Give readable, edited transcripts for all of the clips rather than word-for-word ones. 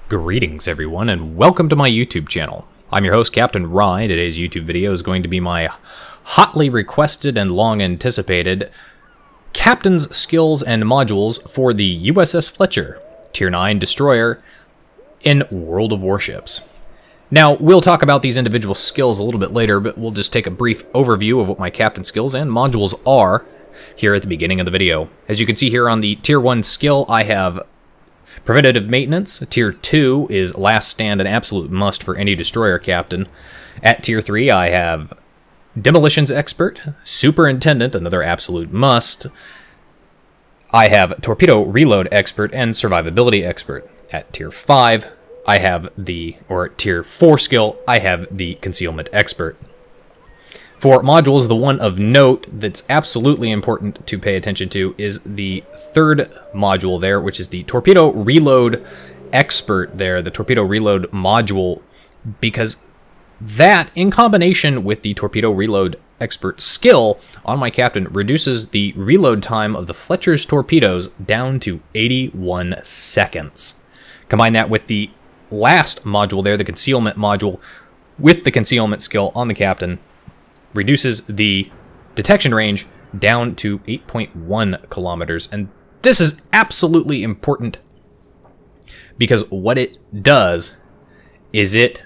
Greetings everyone, and welcome to my YouTube channel. I'm your host, Captain Rye. Today's YouTube video is going to be my hotly requested and long anticipated Captain's Skills and Modules for the USS Fletcher, Tier 9 destroyer in World of Warships. Now, we'll talk about these individual skills a little bit later, but we'll just take a brief overview of what my Captain Skills and Modules are here at the beginning of the video. As you can see here on the Tier 1 skill, I have Preventative Maintenance. Tier 2 is Last Stand, an absolute must for any destroyer captain. At Tier 3, I have Demolitions Expert, Superintendent, another absolute must. I have Torpedo Reload Expert and Survivability Expert. At Tier 5, I have Tier 4 skill, I have the Concealment Expert. For modules, the one of note that's absolutely important to pay attention to is the third module there, which is the Torpedo Reload Expert there, the Torpedo Reload module, because that, in combination with the Torpedo Reload Expert skill on my captain, reduces the reload time of the Fletcher's torpedoes down to 81 seconds. Combine that with the last module there, the Concealment module, with the Concealment skill on the captain, reduces the detection range down to 8.1 kilometers. And this is absolutely important because what it does is it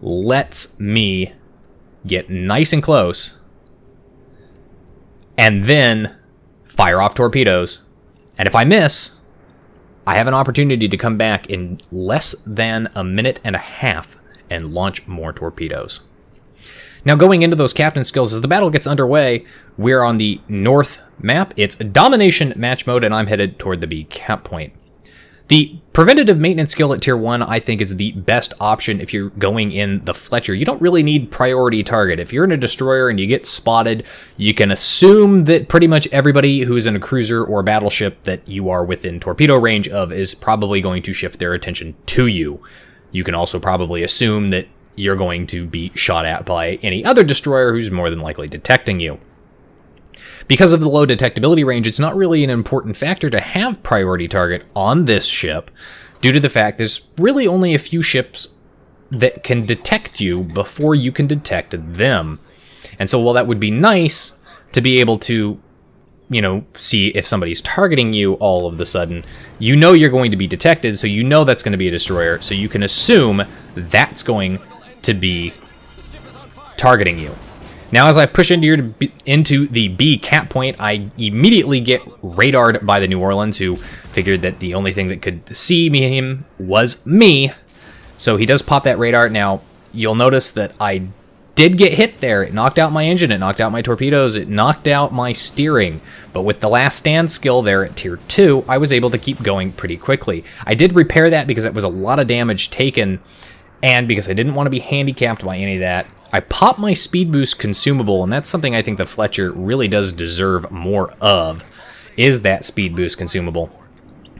lets me get nice and close and then fire off torpedoes. And if I miss, I have an opportunity to come back in less than a minute and a half and launch more torpedoes. Now, going into those captain skills, as the battle gets underway, we're on the north map. It's domination match mode, and I'm headed toward the B cap point. The preventative maintenance skill at Tier 1, I think, is the best option if you're going in the Fletcher. You don't really need priority target. If you're in a destroyer and you get spotted, you can assume that pretty much everybody who's in a cruiser or battleship that you are within torpedo range of is probably going to shift their attention to you. You can also probably assume that you're going to be shot at by any other destroyer who's more than likely detecting you. Because of the low detectability range, it's not really an important factor to have priority target on this ship, due to the fact there's really only a few ships that can detect you before you can detect them. And so while that would be nice to be able to, see if somebody's targeting you all of the sudden, you know you're going to be detected, so you know that's going to be a destroyer, so you can assume that's going to be targeting you. Now, as I push into the B cap point, I immediately get radared by the New Orleans, who figured that the only thing that could see him was me. So he does pop that radar. Now, you'll notice that I did get hit there. It knocked out my engine, it knocked out my torpedoes, it knocked out my steering. But with the last stand skill there at Tier 2, I was able to keep going pretty quickly. I did repair that because it was a lot of damage taken, and because I didn't want to be handicapped by any of that. I popped my speed boost consumable, and that's something I think the Fletcher really does deserve more of, is that speed boost consumable.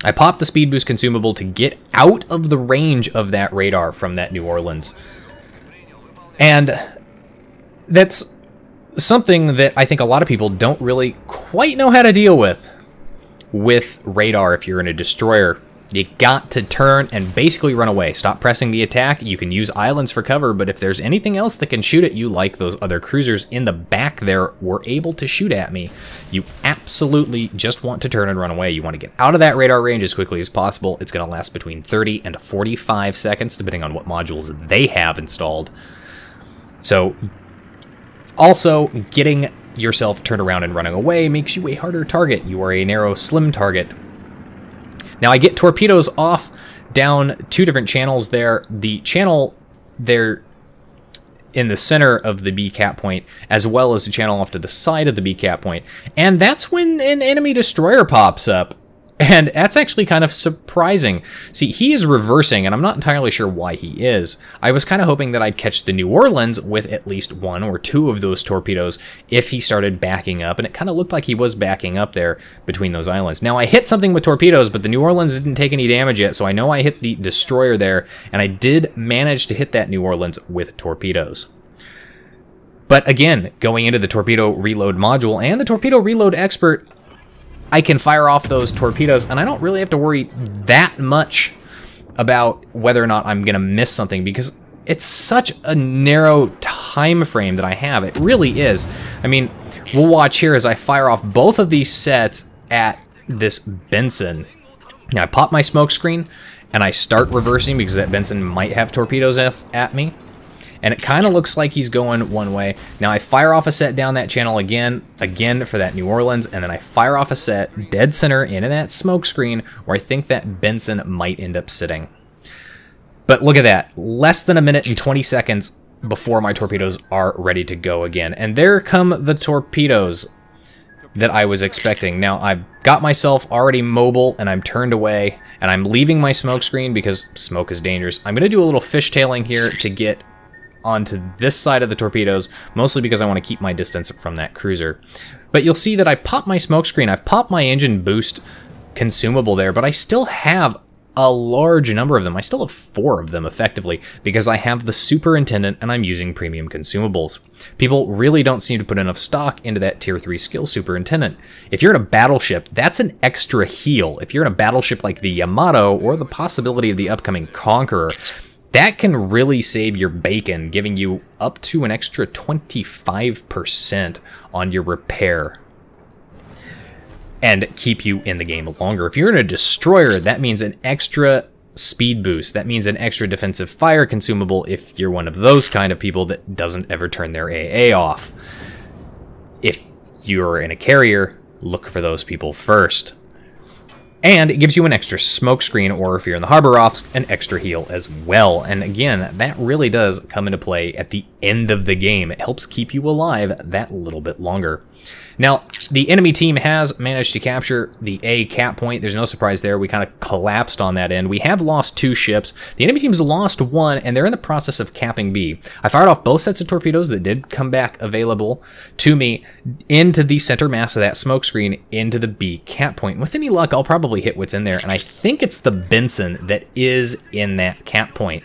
I popped the speed boost consumable to get out of the range of that radar from that New Orleans. And that's something that I think a lot of people don't really quite know how to deal with radar if you're in a destroyer. You got to turn and basically run away. Stop pressing the attack. You can use islands for cover, but if there's anything else that can shoot at you, like those other cruisers in the back there were able to shoot at me, you absolutely just want to turn and run away. You want to get out of that radar range as quickly as possible. It's going to last between 30 and 45 seconds, depending on what modules they have installed. So, also, getting yourself turned around and running away makes you a harder target. You are a narrow, slim target. Now, I get torpedoes off down two different channels there. The channel there in the center of the B cap point, as well as the channel off to the side of the B cap point. And that's when an enemy destroyer pops up. And that's actually kind of surprising. See, he is reversing, and I'm not entirely sure why he is. I was kind of hoping that I'd catch the New Orleans with at least one or two of those torpedoes if he started backing up, and it kind of looked like he was backing up there between those islands. Now, I hit something with torpedoes, but the New Orleans didn't take any damage yet, so I know I hit the destroyer there, and I did manage to hit that New Orleans with torpedoes. But again, going into the Torpedo Reload module and the Torpedo Reload Expert, I can fire off those torpedoes, and I don't really have to worry that much about whether or not I'm going to miss something, because it's such a narrow time frame that I have. It really is. I mean, we'll watch here as I fire off both of these sets at this Benson. Now I pop my smoke screen and I start reversing because that Benson might have torpedoes at me. And it kind of looks like he's going one way. Now I fire off a set down that channel again for that New Orleans, and then I fire off a set dead center into that smoke screen where I think that Benson might end up sitting. But look at that, less than a minute and 20 seconds before my torpedoes are ready to go again. And there come the torpedoes that I was expecting. Now I've got myself already mobile and I'm turned away and I'm leaving my smoke screen because smoke is dangerous. I'm going to do a little fishtailing here to get onto this side of the torpedoes, mostly because I want to keep my distance from that cruiser. But you'll see that I popped my smoke screen, I've popped my engine boost consumable there, but I still have a large number of them. I still have 4 of them effectively because I have the superintendent and I'm using premium consumables. People really don't seem to put enough stock into that tier 3 skill superintendent. If you're in a battleship, that's an extra heal. If you're in a battleship like the Yamato or the possibility of the upcoming Conqueror, that can really save your bacon, giving you up to an extra 25% on your repair and keep you in the game longer. If you're in a destroyer, that means an extra speed boost. That means an extra defensive fire consumable if you're one of those kind of people that doesn't ever turn their AA off. If you're in a carrier, look for those people first. And it gives you an extra smoke screen, or if you're in the harbor offs, an extra heal as well. And again, that really does come into play at the end of the game. It helps keep you alive that little bit longer. Now, the enemy team has managed to capture the A cap point. There's no surprise there. We kind of collapsed on that end. We have lost 2 ships. The enemy team's lost 1, and they're in the process of capping B. I fired off both sets of torpedoes that did come back available to me into the center mass of that smoke screen into the B cap point. With any luck, I'll probably hit what's in there, and I think it's the Benson that is in that cap point.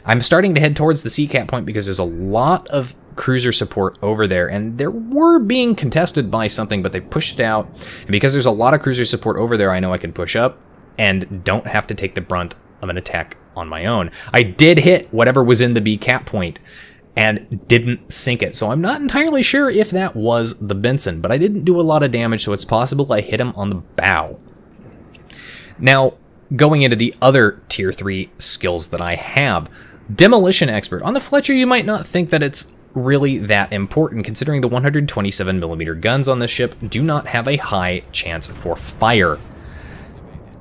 I'm starting to head towards the C cap point because there's a lot of cruiser support over there, and they were being contested by something, but they pushed it out. And because there's a lot of cruiser support over there, I know I can push up and don't have to take the brunt of an attack on my own. I did hit whatever was in the B cap point and didn't sink it, so I'm not entirely sure if that was the Benson, but I didn't do a lot of damage, so it's possible I hit him on the bow. Now, going into the other tier 3 skills that I have, Demolition Expert. On the Fletcher, you might not think that it's really that important, considering the 127mm guns on this ship do not have a high chance for fire.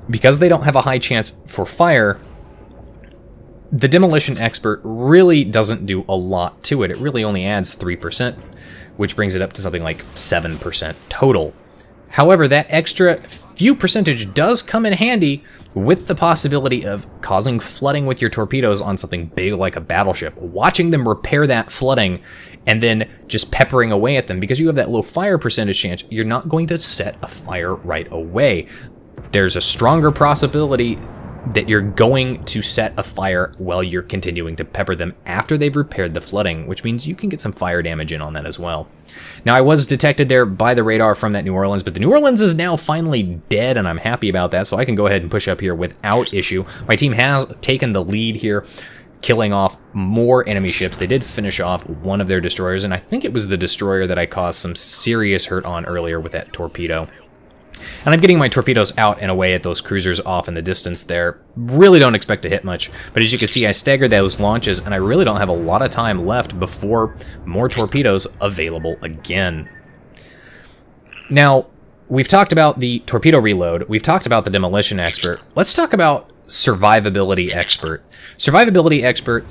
Because they don't have a high chance for fire, the Demolition Expert really doesn't do a lot to it. It really only adds 3%, which brings it up to something like 7% total. However, that extra few percentage does come in handy with the possibility of causing flooding with your torpedoes on something big like a battleship. Watching them repair that flooding and then just peppering away at them, because you have that low fire percentage chance, you're not going to set a fire right away. There's a stronger possibility that you're going to set a fire while you're continuing to pepper them after they've repaired the flooding, which means you can get some fire damage in on that as well. Now, I was detected there by the radar from that New Orleans, but the New Orleans is now finally dead, and I'm happy about that, so I can go ahead and push up here without issue. My team has taken the lead here, killing off more enemy ships. They did finish off one of their destroyers, and I think it was the destroyer that I caused some serious hurt on earlier with that torpedo. And I'm getting my torpedoes out and away at those cruisers off in the distance there. Really don't expect to hit much, but as you can see, I staggered those launches, and I really don't have a lot of time left before more torpedoes available again. Now, we've talked about the torpedo reload, we've talked about the Demolition Expert. Let's talk about Survivability Expert. Survivability Expert,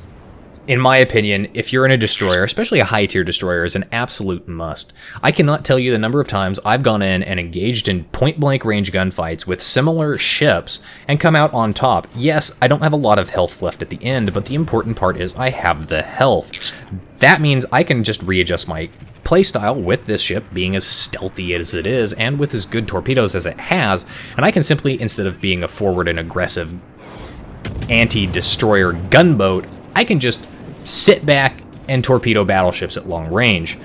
in my opinion, if you're in a destroyer, especially a high-tier destroyer, is an absolute must. I cannot tell you the number of times I've gone in and engaged in point-blank range gunfights with similar ships and come out on top. Yes, I don't have a lot of health left at the end, but the important part is I have the health. That means I can just readjust my playstyle with this ship being as stealthy as it is and with as good torpedoes as it has, and I can simply, instead of being a forward and aggressive anti-destroyer gunboat, I can just sit back and torpedo battleships at long range.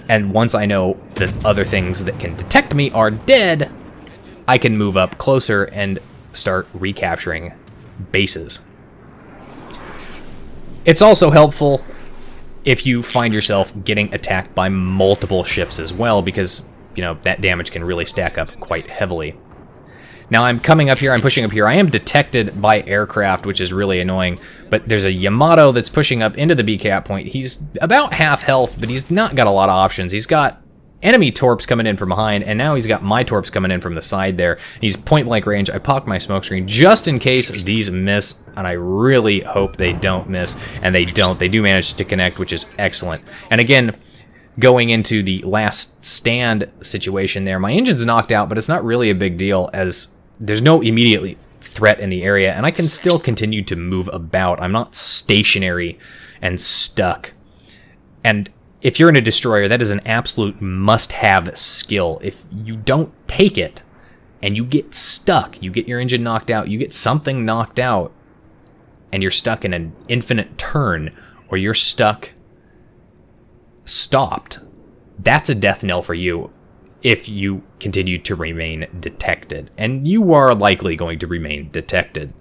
And once I know that other things that can detect me are dead, I can move up closer and start recapturing bases. It's also helpful if you find yourself getting attacked by multiple ships as well, because, you know, that damage can really stack up quite heavily. Now I'm coming up here, I'm pushing up here. I am detected by aircraft, which is really annoying, but there's a Yamato that's pushing up into the B cap point. He's about half health, but he's not got a lot of options. He's got enemy torps coming in from behind, and now he's got my torps coming in from the side there. He's point blank range. I popped my smoke screen just in case these miss, and I really hope they don't miss, and they don't. They do manage to connect, which is excellent. And again, going into the last stand situation there, my engine's knocked out, but it's not really a big deal as there's no immediate threat in the area, and I can still continue to move about. I'm not stationary and stuck. And if you're in a destroyer, that is an absolute must-have skill. If you don't take it and you get stuck, you get your engine knocked out, you get something knocked out, and you're stuck in an infinite turn, or you're stopped, that's a death knell for you if you continue to remain detected. And you are likely going to remain detected.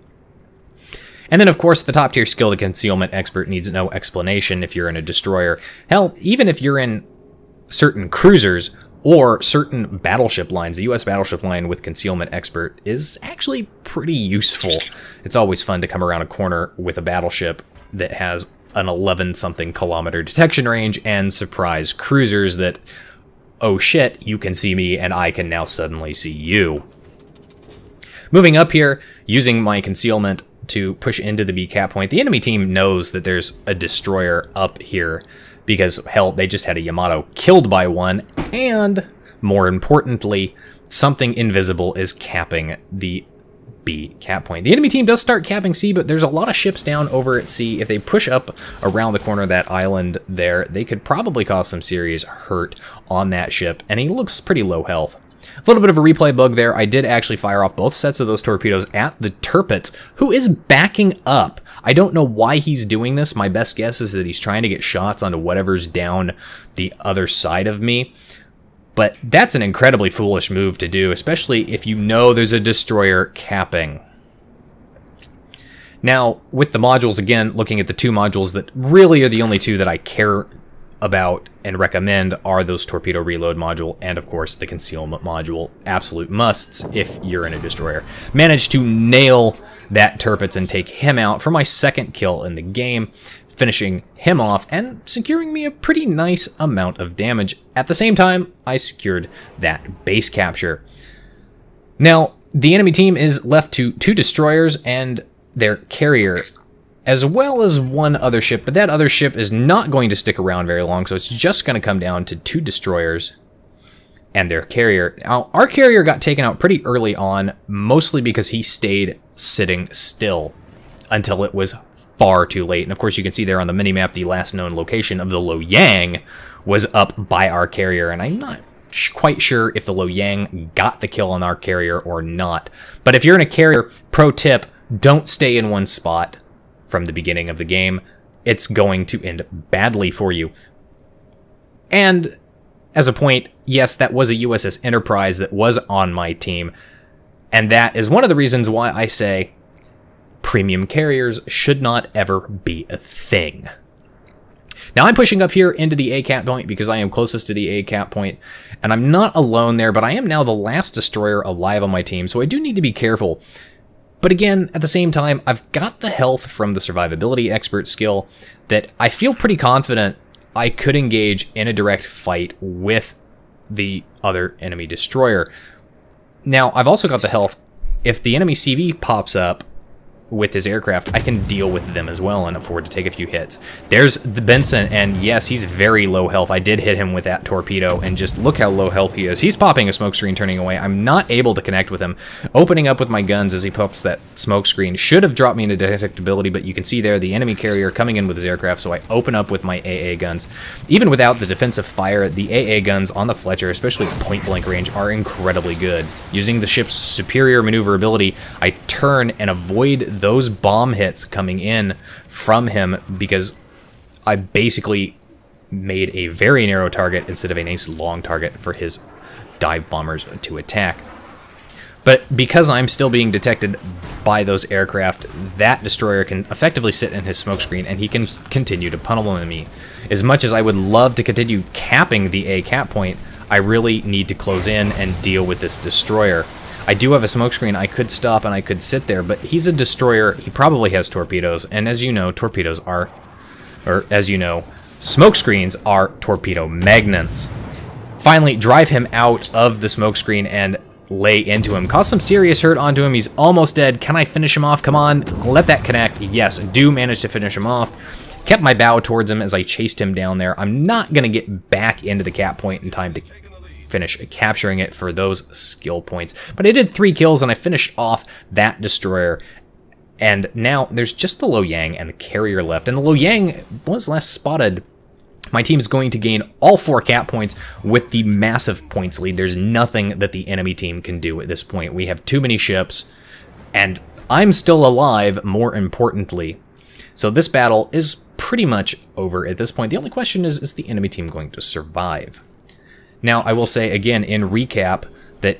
And then, of course, the top tier skill, the Concealment Expert, needs no explanation if you're in a destroyer. Hell, even if you're in certain cruisers or certain battleship lines, the US battleship line with Concealment Expert is actually pretty useful. It's always fun to come around a corner with a battleship that has an 11-something kilometer detection range and surprise cruisers that, oh shit, you can see me and I can now suddenly see you. Moving up here, using my concealment to push into the B cap point. The enemy team knows that there's a destroyer up here because, hell, they just had a Yamato killed by one, and more importantly, something invisible is capping the B cap point. The enemy team does start capping C, but there's a lot of ships down over at C. If they push up around the corner of that island there, they could probably cause some serious hurt on that ship, and he looks pretty low health. A little bit of a replay bug there. I did actually fire off both sets of those torpedoes at the Tirpitz, who is backing up. I don't know why he's doing this. My best guess is that he's trying to get shots onto whatever's down the other side of me. But that's an incredibly foolish move to do, especially if you know there's a destroyer capping. Now, with the modules, again, looking at the two modules that really are the only two that I care about and recommend are those torpedo reload module and, of course, the concealment module. Absolute musts if you're in a destroyer. Managed to nail that Tirpitz and take him out for my second kill in the game, finishing him off and securing me a pretty nice amount of damage. At the same time, I secured that base capture. Now, the enemy team is left to 2 destroyers and their carrier, as well as one other ship, but that other ship is not going to stick around very long, so it's just going to come down to 2 destroyers and their carrier. Now, our carrier got taken out pretty early on, mostly because he stayed sitting still until it was far too late. And of course, you can see there on the minimap, the last known location of the Loyang was up by our carrier, and I'm not quite sure if the Loyang got the kill on our carrier or not. But if you're in a carrier, pro tip, don't stay in one spot from the beginning of the game. It's going to end badly for you. And as a point, yes, that was a USS Enterprise that was on my team, and that is one of the reasons why I say premium carriers should not ever be a thing. Now I'm pushing up here into the A cap point because I am closest to the A cap point, and I'm not alone there, but I am now the last destroyer alive on my team, so I do need to be careful. But again, at the same time, I've got the health from the Survivability Expert skill that I feel pretty confident I could engage in a direct fight with the other enemy destroyer. Now, I've also got the health. If the enemy CV pops up with his aircraft, I can deal with them as well and afford to take a few hits. There's the Benson, and yes, he's very low health. I did hit him with that torpedo, and just look how low health he is. He's popping a smoke screen, turning away. I'm not able to connect with him. Opening up with my guns as he pops that smoke screen should have dropped me into detectability, but you can see there the enemy carrier coming in with his aircraft, so I open up with my AA guns. Even without the defensive fire, the AA guns on the Fletcher, especially at point-blank range, are incredibly good. Using the ship's superior maneuverability, I turn and avoid those bomb hits coming in from him because I basically made a very narrow target instead of a nice long target for his dive bombers to attack. But because I'm still being detected by those aircraft, that destroyer can effectively sit in his smokescreen, and he can continue to pummel me. As much as I would love to continue capping the A cap point, I really need to close in and deal with this destroyer. I do have a smokescreen. I could stop and I could sit there, but he's a destroyer. He probably has torpedoes, and as you know, torpedoes are, or as you know, smokescreens are torpedo magnets. Finally, drive him out of the smokescreen and lay into him. Cause some serious hurt onto him. He's almost dead. Can I finish him off? Come on, let that connect. Yes, do manage to finish him off. Kept my bow towards him as I chased him down there. I'm not going to get back into the cap point in time to finish capturing it for those skill points. But I did 3 kills and I finished off that destroyer. And now there's just the Loyang and the carrier left. And the Loyang was last spotted. My team is going to gain all 4 cap points with the massive points lead. There's nothing that the enemy team can do at this point. We have too many ships, and I'm still alive, more importantly. So this battle is pretty much over at this point. The only question is the enemy team going to survive? Now, I will say again in recap that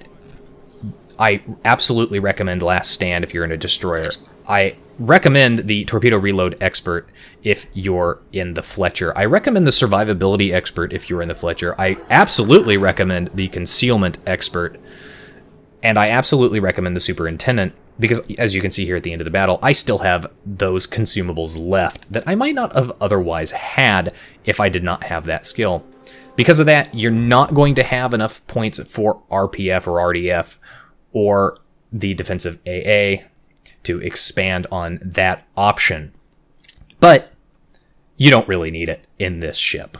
I absolutely recommend Last Stand if you're in a destroyer. I recommend the Torpedo Reload Expert if you're in the Fletcher. I recommend the Survivability Expert if you're in the Fletcher. I absolutely recommend the Concealment Expert. And I absolutely recommend the Superintendent because, as you can see here at the end of the battle, I still have those consumables left that I might not have otherwise had if I did not have that skill. Because of that, you're not going to have enough points for RPF or RDF or the Defensive AA to expand on that option. But you don't really need it in this ship.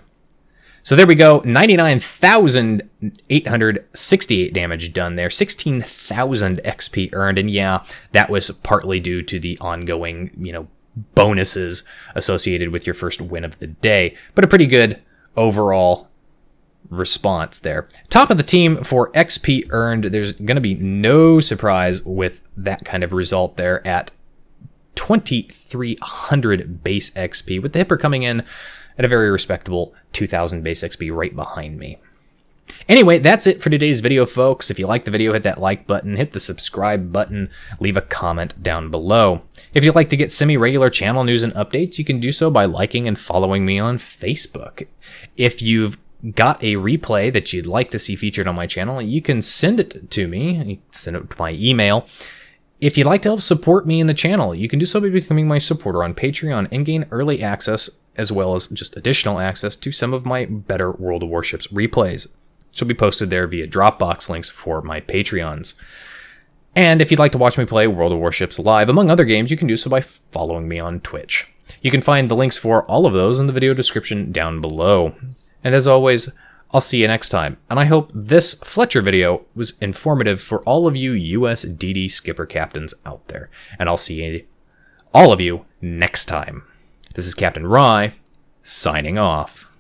So there we go, 99,868 damage done there, 16,000 XP earned, and yeah, that was partly due to the ongoing, bonuses associated with your first win of the day, but a pretty good overall response there. Top of the team for XP earned, there's going to be no surprise with that kind of result there at 2,300 base XP, with the Hipper coming in at a very respectable 2,000 base XP right behind me. Anyway, that's it for today's video, folks. If you liked the video, hit that like button, hit the subscribe button, leave a comment down below. If you'd like to get semi-regular channel news and updates, you can do so by liking and following me on Facebook. If you've got a replay that you'd like to see featured on my channel, you can send it to me. You can send it to my email. If you'd like to help support me in the channel, you can do so by becoming my supporter on Patreon and gain early access, as well as just additional access to some of my better World of Warships replays. Which will be posted there via Dropbox links for my Patreons. And if you'd like to watch me play World of Warships live, among other games, you can do so by following me on Twitch. You can find the links for all of those in the video description down below. And as always, I'll see you next time. And I hope this Fletcher video was informative for all of you USDD skipper captains out there. And I'll see all of you next time. This is Captain Rye, signing off.